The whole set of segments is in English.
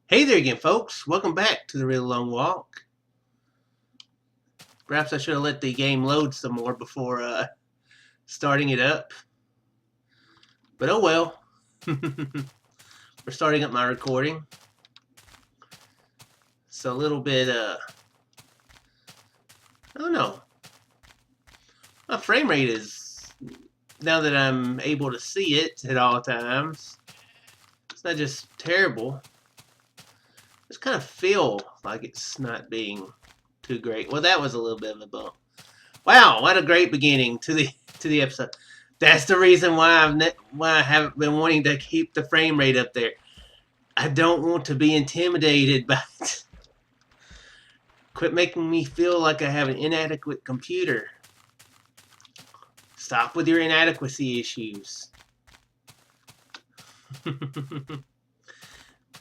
Hey there again, folks. Welcome back to the Real Long Walk. Perhaps I should have let the game load some more before starting it up. But oh well. We're starting up my recording. So a little bit, I don't know. My frame rate is, now that I'm able to see it at all times, it's not just terrible. I just kind of feel like it's not being too great. Well, that was a little bit of a bump. Wow, what a great beginning to the episode. That's the reason why I haven't been wanting to keep the frame rate up there. I don't want to be intimidated by it. Quit making me feel like I have an inadequate computer. Stop with your inadequacy issues.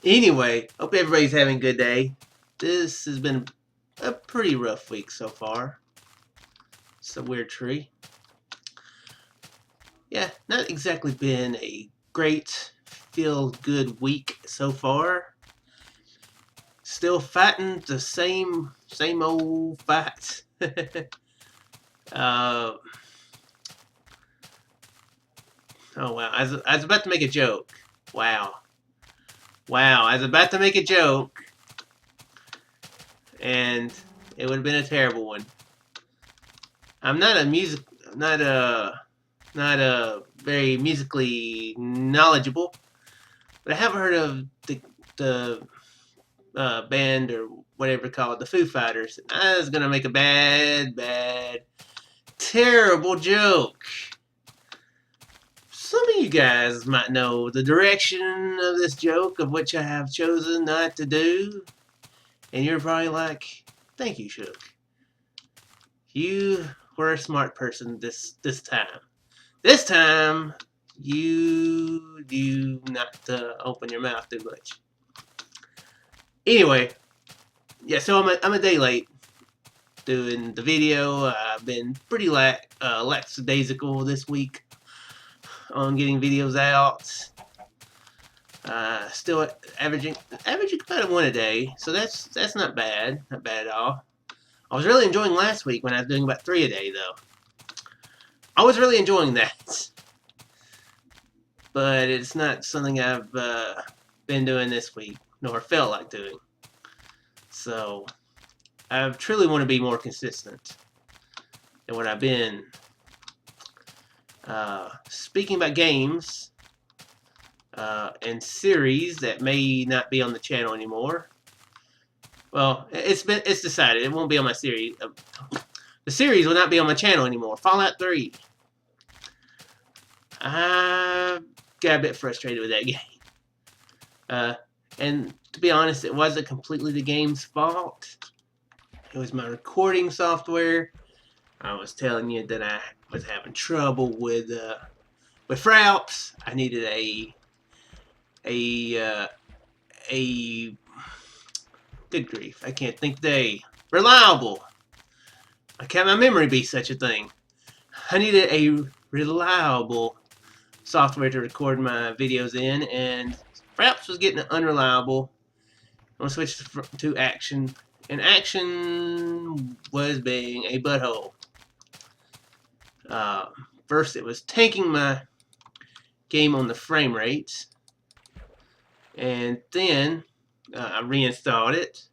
Anyway, hope everybody's having a good day. This has been a pretty rough week so far. It's a weird tree. Yeah, not exactly been a great feel-good week so far. Still fighting the same old fights. Oh wow, I was about to make a joke. Wow, I was about to make a joke, and it would have been a terrible one. I'm not a very musically knowledgeable, but I have heard of the band or whatever called the Foo Fighters. I was gonna make a bad, terrible joke. Some of you guys might know the direction of this joke, of which I have chosen not to do, and you're probably like, "Thank you, Shook. You were a smart person this time. This time, you do not open your mouth too much." Anyway, yeah, so I'm a day late doing the video. I've been pretty lackadaisical this week on getting videos out. Still averaging about one a day, so that's not bad at all. I was really enjoying last week when I was doing about 3 a day, though. I was really enjoying that, but it's not something I've been doing this week, nor felt like doing. So I truly want to be more consistent than what I've been. Speaking about games and series that may not be on the channel anymore. Well, it's decided it won't be on my series. The series will not be on my channel anymore. Fallout 3. I got a bit frustrated with that game. And to be honest, it wasn't completely the game's fault. It was my recording software. I was telling you that I was having trouble with Fraps. I needed a good grief, I can't think today. Reliable. Can't my memory be such a thing? I needed a reliable software to record my videos in, and Fraps was getting unreliable. I'm going to switch to Action, and Action was being a butthole. First, it was tanking my game on the frame rates, and then I reinstalled it.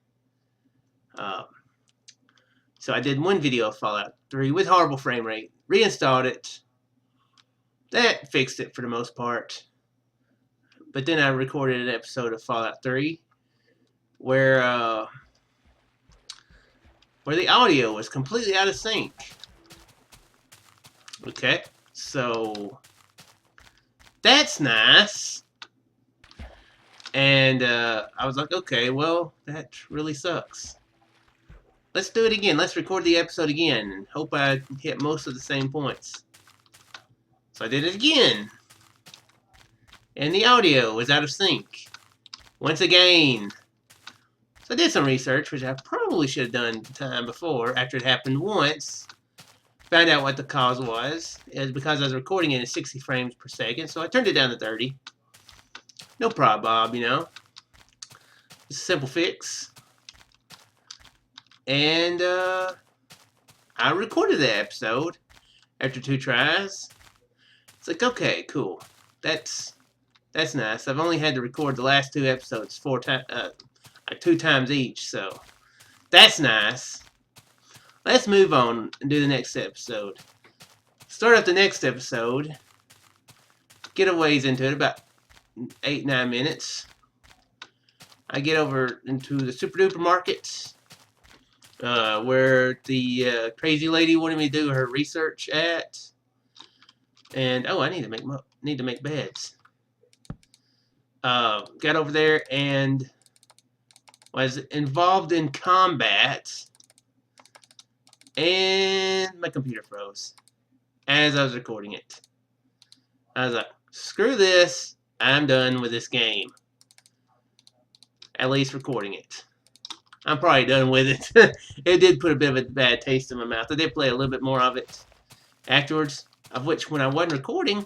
So I did one video of Fallout 3 with horrible frame rate, reinstalled it. That fixed it for the most part. But then I recorded an episode of Fallout 3 where the audio was completely out of sync. Okay, so that's nice. And I was like, okay, well, that really sucks. Let's do it again. Let's record the episode again and hope I hit most of the same points. So I did it again. And the audio was out of sync. Once again. So I did some research, which I probably should have done the time before, after it happened once. Found out what the cause was. It was because I was recording it at 60 frames per second, so I turned it down to 30. No problem, Bob, you know. It's a simple fix. And I recorded that episode after 2 tries. It's like, okay, cool. That's nice. I've only had to record the last 2 episodes 2 times each, so that's nice. Let's move on and do the next episode. Start up the next episode. Get a ways into it, about 8-9 minutes. I get over into the Super Duper Market, where the crazy lady wanted me to do her research at. And oh, I need to make beds. Got over there and was involved in combat, and my computer froze as I was recording it. I was like, screw this, I'm done with this game. At least recording it. I'm probably done with it. It did put a bit of a bad taste in my mouth. I did play a little bit more of it afterwards, of which when I wasn't recording,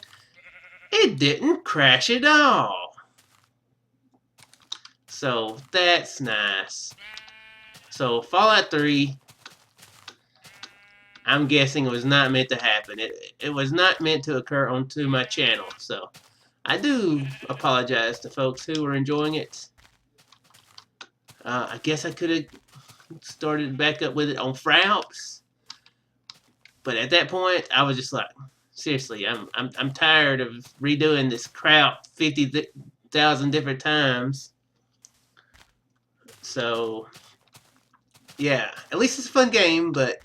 it didn't crash at all. So that's nice. So Fallout 3, I'm guessing it was not meant to happen. It was not meant to occur onto my channel. So I do apologize to folks who were enjoying it. I guess I could have started back up with it on Fraps, but at that point I was just like, seriously, I'm tired of redoing this crap 50,000 different times. So yeah, at least it's a fun game, but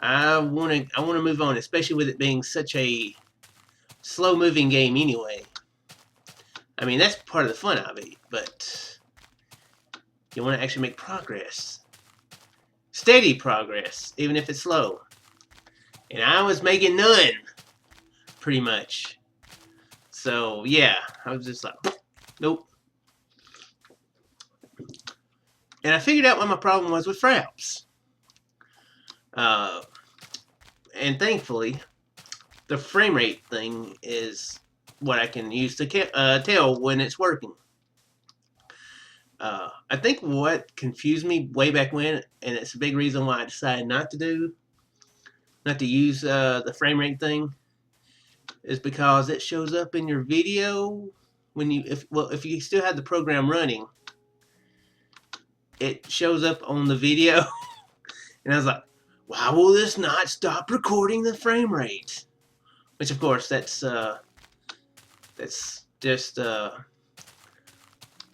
I want to move on, especially with it being such a slow-moving game anyway. I mean, that's part of the fun of it, but you want to actually make progress. Steady progress, even if it's slow. And I was making none, pretty much. So, yeah, I was just like, nope. And I figured out what my problem was with Fraps. And thankfully, the frame rate thing is what I can use to tell when it's working. I think what confused me way back when, and it's a big reason why I decided not to use the frame rate thing, is because it shows up in your video when if you still have the program running, it shows up on the video. And I was like, why will this not stop recording the frame rate? Which, of course, that's just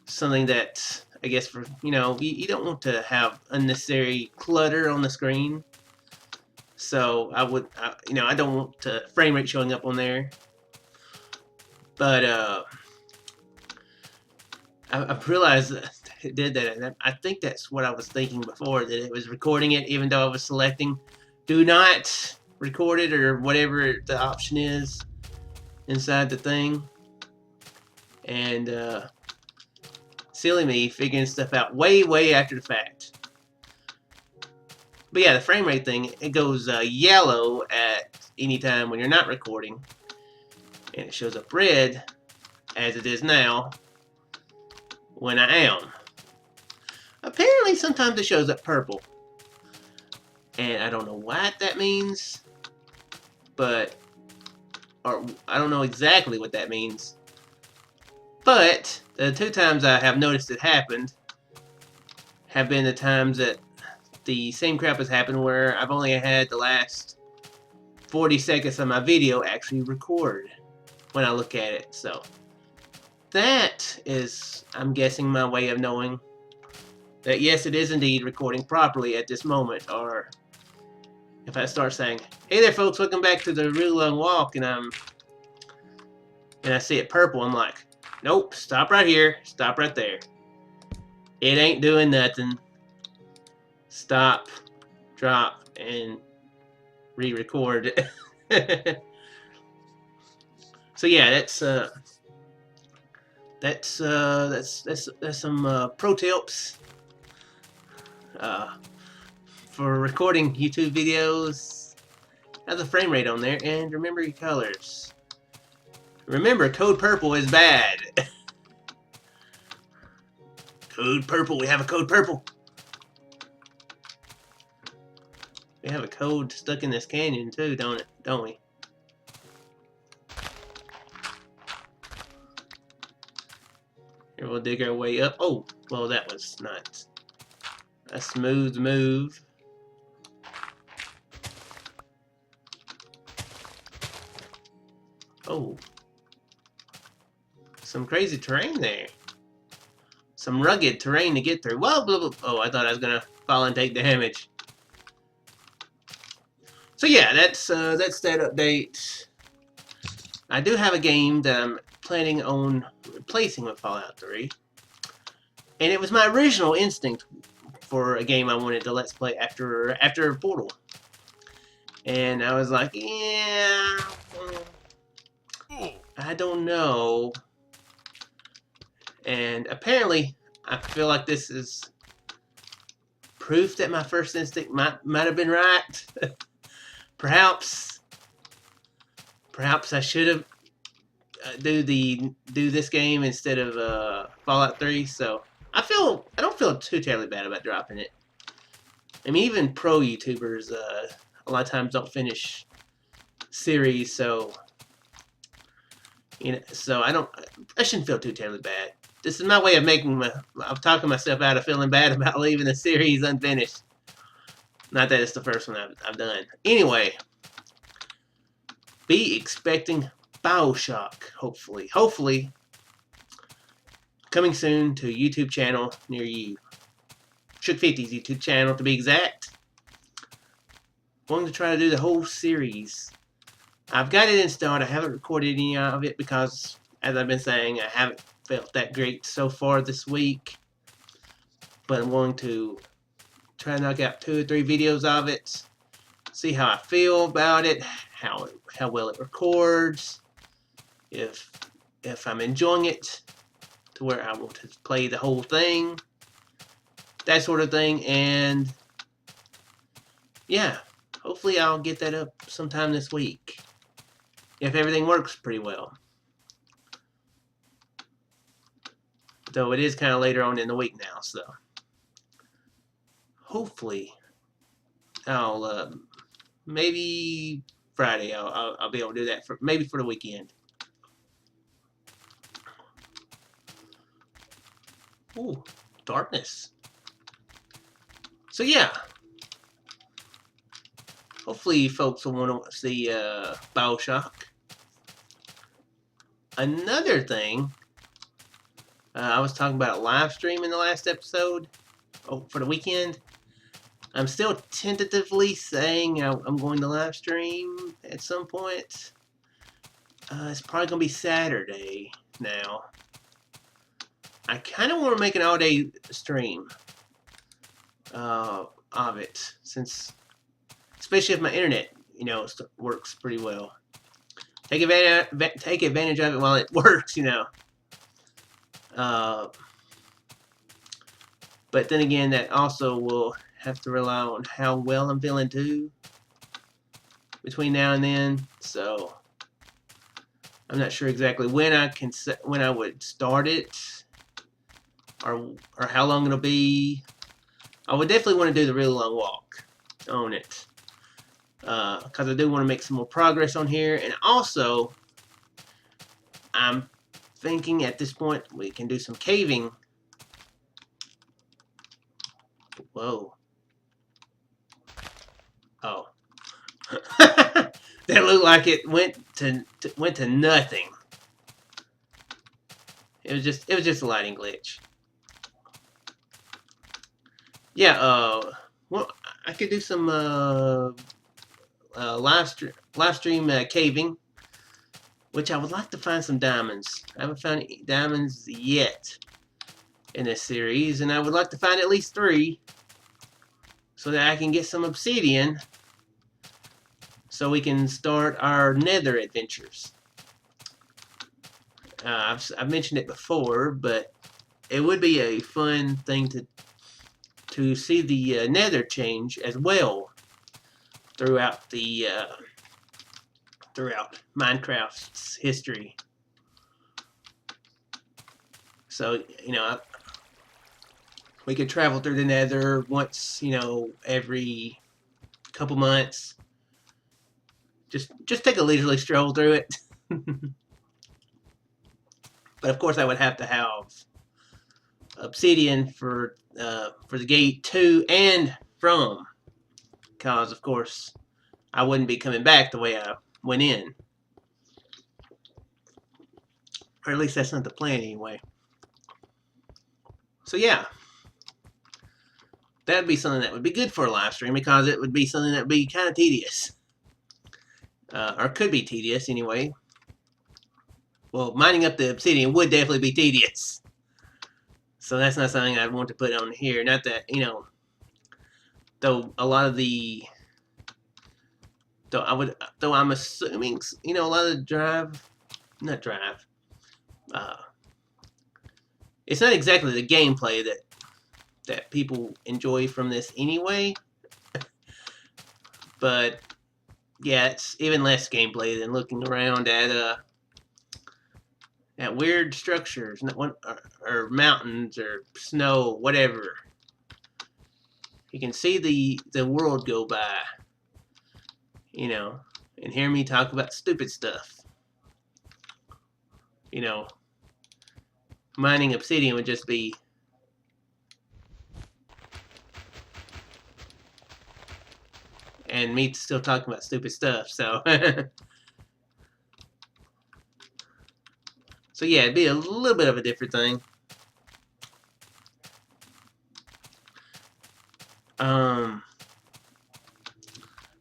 something that I guess for you don't want to have unnecessary clutter on the screen. So I don't want frame rate showing up on there. But I've realized that it did that, and I think that's what I was thinking before, that it was recording it even though I was selecting do not record it or whatever the option is inside the thing. And silly me figuring stuff out way after the fact. But yeah, the frame rate thing, it goes yellow at any time when you're not recording, and it shows up red, as it is now, when I am. Apparently, sometimes it shows up purple, and I don't know what that means, or I don't know exactly what that means. But the 2 times I have noticed it happened have been the times that the same crap has happened, where I've only had the last 40 seconds of my video actually record when I look at it. So that is, I'm guessing, my way of knowing that yes, it is indeed recording properly at this moment. Or if I start saying, hey there folks, welcome back to the Really Long Walk, and I see it purple, I'm like, nope, stop right here, stop right there. It ain't doing nothing. Stop, drop, and re-record. So yeah, that's some pro tips for recording YouTube videos. Have the frame rate on there, and remember your colors. Remember, code purple is bad. Code purple. We have a code purple. We have a code stuck in this canyon too, don't we? Here, we'll dig our way up. Oh, well, that was not a smooth move. Oh. Some crazy terrain there. Some rugged terrain to get through. Whoa, blah, blah. Oh, I thought I was going to fall and take damage. So yeah, that's that update. I do have a game that I'm planning on replacing with Fallout 3. And it was my original instinct for a game I wanted to Let's Play after Portal. And I was like, yeah, I don't know. And apparently, I feel like this is proof that my first instinct might have been right. Perhaps I should have do this game instead of Fallout 3. So I don't feel too terribly bad about dropping it. I mean, even pro YouTubers a lot of times don't finish series, so so I shouldn't feel too terribly bad. This is my way of I'm talking myself out of feeling bad about leaving the series unfinished. Not that it's the first one I've done. Anyway, be expecting BioShock, hopefully, coming soon to a YouTube channel near you. Shook50's YouTube channel, to be exact. Going to try to do the whole series. I've got it installed. I haven't recorded any of it because, as I've been saying, I haven't felt that great so far this week. But I'm going to try to knock out 2 or 3 videos of it. See how I feel about it. How well it records. If I'm enjoying it to where I want to play the whole thing. That sort of thing. And yeah, hopefully I'll get that up sometime this week. If everything works pretty well. Though it is kind of later on in the week now, so hopefully I'll maybe Friday I'll be able to do that maybe for the weekend. Ooh, darkness. So yeah, hopefully folks will want to see BioShock. Another thing, I was talking about a live stream in the last episode. Oh, for the weekend. I'm still tentatively saying I'm going to live stream at some point. It's probably going to be Saturday now. I kind of want to make an all-day stream of it, since, especially if my internet, works pretty well. Take advantage of it while it works, But then again, that also will have to rely on how well I'm feeling too between now and then. So I'm not sure exactly when I would start it, or how long it'll be. I would definitely want to do the really long walk on it, because I do want to make some more progress on here. And also, I'm thinking at this point we can do some caving. Whoa. Oh. That looked like it went to nothing. It was just a lighting glitch. Yeah, well, I could do some live stream caving, which I would like to find some diamonds. I haven't found any diamonds yet in this series, and I would like to find at least 3 so that I can get some obsidian so we can start our nether adventures. I've mentioned it before, but it would be a fun thing to see the nether change as well throughout Minecraft's history. So We could travel through the Nether once, every couple months. Just take a leisurely stroll through it. But of course, I would have to have obsidian for the gate to and from, because of course I wouldn't be coming back the way I went in, or at least that's not the plan anyway. So yeah, that would be something that would be good for a live stream, because it would be something that would be kind of tedious, or could be tedious anyway. Well, mining up the obsidian would definitely be tedious. So that's not something I'd want to put on here. Not that, though a lot of the, though I'm assuming, a lot of the it's not exactly the gameplay that people enjoy from this anyway. But yeah, it's even less gameplay than looking around at weird structures, or mountains, or snow, whatever. You can see the world go by, and hear me talk about stupid stuff. Mining obsidian would just be and me still talking about stupid stuff, so so yeah, it'd be a little bit of a different thing.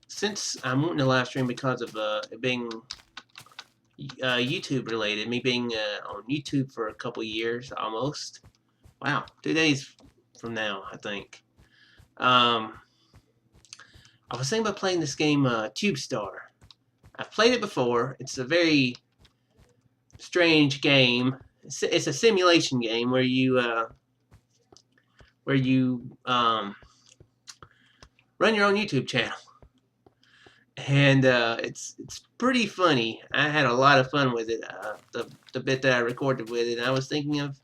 Since I'm wanting to live stream because of it being YouTube related, me being on YouTube for a couple years almost. Wow, 2 days from now, I think. I was thinking about playing this game, Tube Star. I've played it before. It's a very strange game. It's a simulation game where you run your own YouTube channel, and it's pretty funny. I had a lot of fun with it. The bit that I recorded with it, and I was thinking of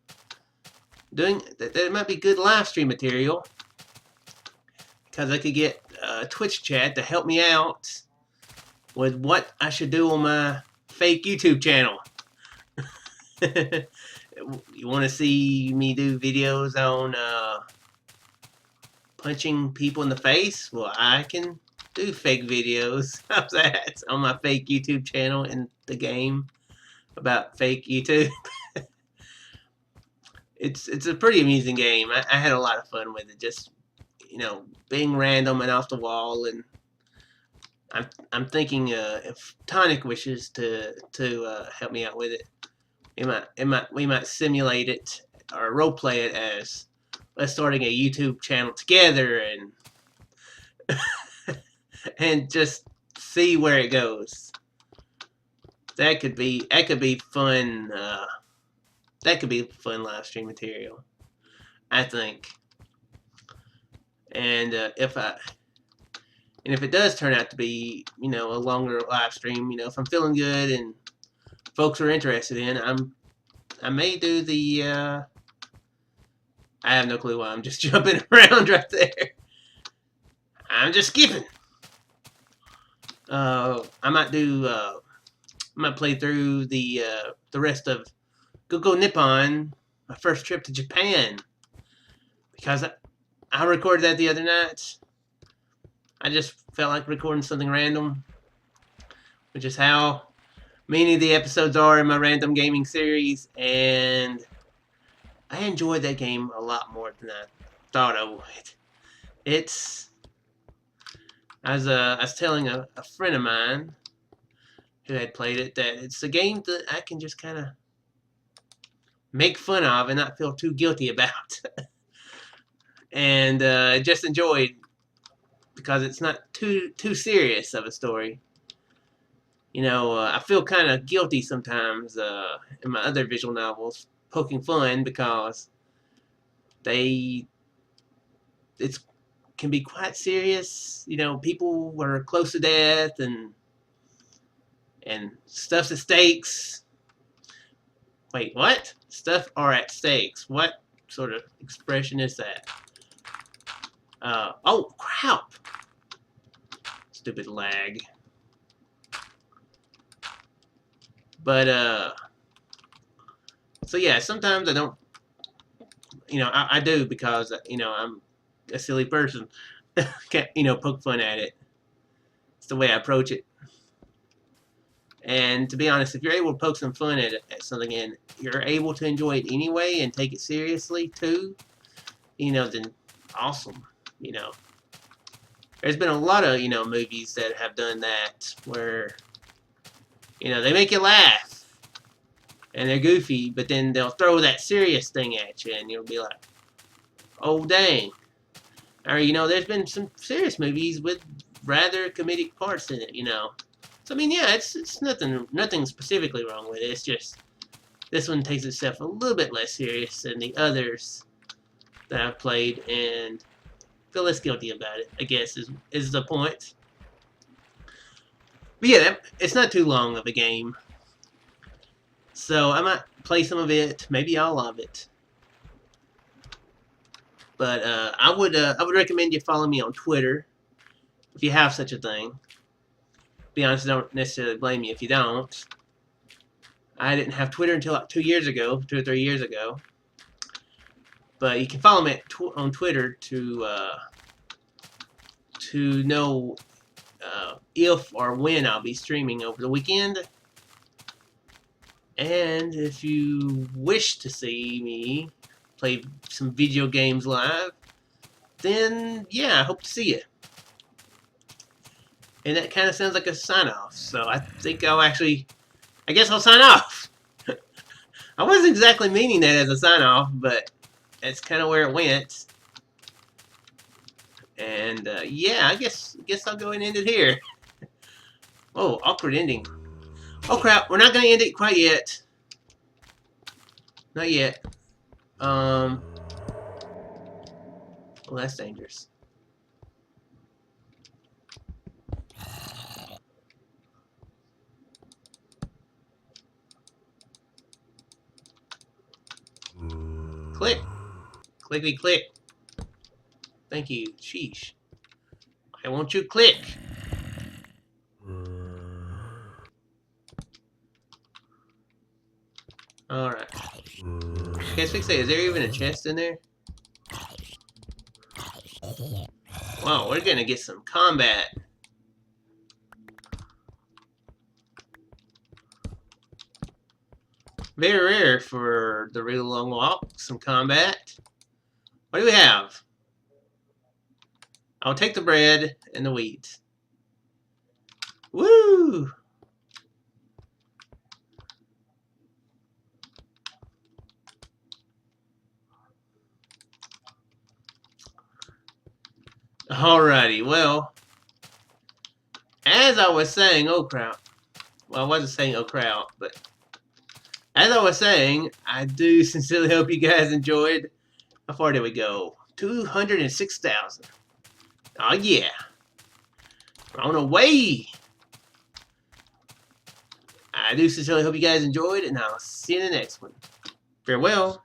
doing that. It might be good live stream material, because I could get Twitch chat to help me out with what I should do on my fake YouTube channel. You want to see me do videos on punching people in the face? Well, I can do fake videos. How's that? On my fake YouTube channel in the game about fake YouTube. It's a pretty amusing game. I had a lot of fun with it. Just being random and off the wall, and I'm thinking if Tonic wishes to help me out with it, we might simulate it or role play it as us starting a YouTube channel together, and and just see where it goes. That could be fun. That could be fun live stream material, I think. And if it does turn out to be, a longer live stream, if I'm feeling good and folks are interested in, I may do the. I have no clue why I'm just jumping around right there. I'm just skipping. I might play through the rest of Go Nippon, my first trip to Japan, because I recorded that the other night. I just felt like recording something random, which is how many of the episodes are in my random gaming series, and I enjoyed that game a lot more than I thought I would. I was telling a friend of mine who had played it that it's a game that I can just kind of make fun of and not feel too guilty about. And just enjoyed, because it's not too serious of a story. I feel kind of guilty sometimes in my other visual novels, poking fun, because it can be quite serious. People were close to death, and stuff's at stakes. Wait, what? Stuff are at stakes. What sort of expression is that? Oh, crap! Stupid lag. But, so yeah, sometimes I don't, I do because, I'm a silly person. Can't, poke fun at it. It's the way I approach it. And to be honest, if you're able to poke some fun at something and you're able to enjoy it anyway and take it seriously too, then awesome. There's been a lot of, movies that have done that where, they make you laugh and they're goofy, but then they'll throw that serious thing at you and you'll be like, oh, dang. Or, there's been some serious movies with rather comedic parts in it, So, I mean, yeah, it's nothing specifically wrong with it. It's just this one takes itself a little bit less serious than the others that I've played and feel less guilty about it, I guess, is the point. But yeah, it's not too long of a game. So I might play some of it, maybe all of it. But I would recommend you follow me on Twitter if you have such a thing. To be honest, I don't necessarily blame you if you don't. I didn't have Twitter until like 2 or 3 years ago. But you can follow me on Twitter to know if or when I'll be streaming over the weekend. And if you wish to see me play some video games live, then yeah, I hope to see you. And that kind of sounds like a sign-off, so I think I guess I'll sign off. I wasn't exactly meaning that as a sign-off, but that's kind of where it went. And yeah, I guess I'll go and end it here. Oh, awkward ending. Oh crap, we're not going to end it quite yet. Not yet. Well, that's dangerous. Click. Clickety click. Thank you. Sheesh. Why won't you click? Alright. Guess we say, is there even a chest in there? Wow, we're gonna get some combat. Very rare for the real long walk. Some combat. What do we have? I'll take the bread and the wheat. Woo! Alrighty, well, as I was saying, oh crap. Well, I wasn't saying oh crap, but as I was saying, I do sincerely hope you guys enjoyed. How far did we go? 206,000. Oh yeah. We're on our way. I do sincerely hope you guys enjoyed, and I'll see you in the next one. Farewell.